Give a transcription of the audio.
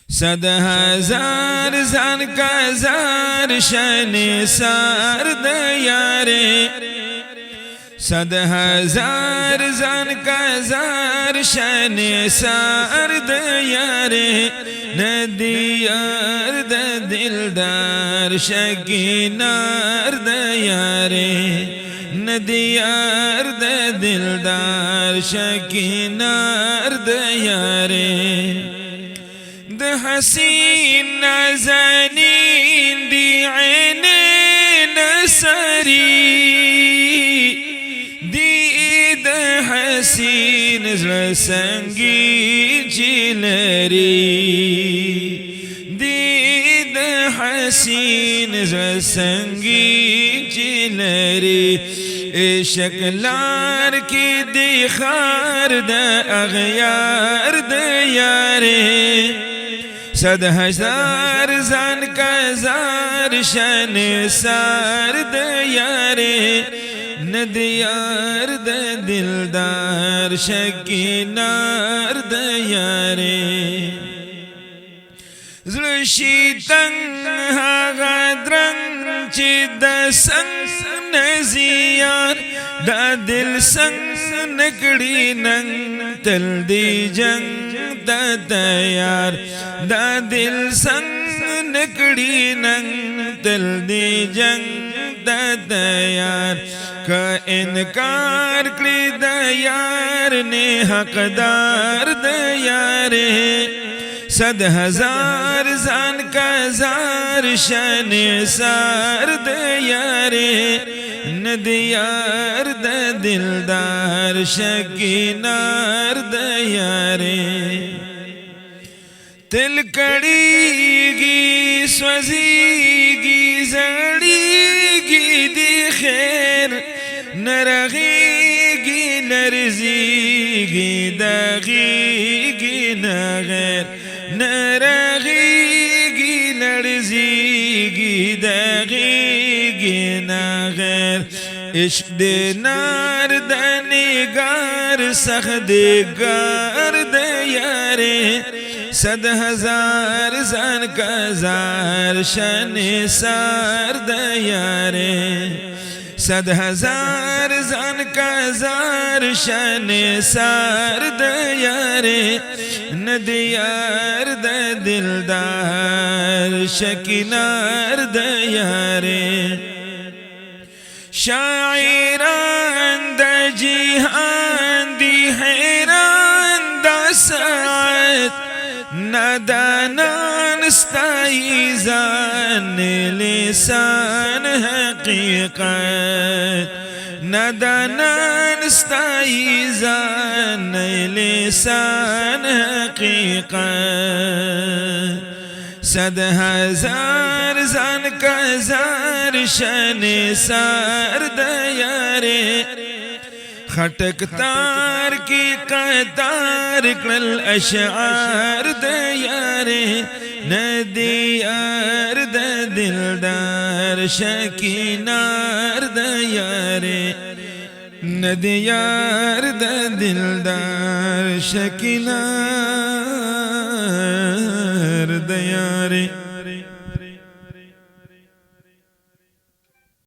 صد ہزار زن کا زار شن سرد یارے صد ہزار زن کا زار شن سرد یارے ندیار دلدار شکینار یارے ندیار دلدار شکینار یارے د حسین نازنین دی عین نصری دی د حسین زړه سنگی جلری دی د حسین زړه سنگی جلری شکلار کی دی خار د اغیار د یارے صد ہزار زن کا زار شن سرد یارے ندیار دلدار شکینار یارے زلشی تنگ هاغا درنگ چی دا سنگ نزیار دا دل سنگ نکڑی ننگ تل دی جنگ دا تیار دا دل سنگ نکڑی ننگ تل دی جنگ دا تیار کا انکار کری دا یار نے حقدار دا یارے صد ہزار زن کا زار شن سرد یارے ندیار دلدار شکینار یارے تل کڑی گی سوزی گی زڑی گی دی خیر نرغی گی نرزی گی دغی گی نغیر نرغیگی نرزیگی دغیگی نغیر عشق دے نار دنگار سخت گار دے یارے صد ہزار زن کا زار شن سار دے یارے صد ہزار زن کا زار شن سرد یارے ندیار دلدار شکینار یارے شاعران دا جہان دی حیران دا ساعت نادانان استائی زان لسان حقیقت نادانان استائی زان لسان حقیقت صد ہزار زن کا زار شن سرد یارے خٹک تار کی قطار کل اشعار دیارے ندیار دلدار شکینار دیارے ندیار دلدار شکینار دیارے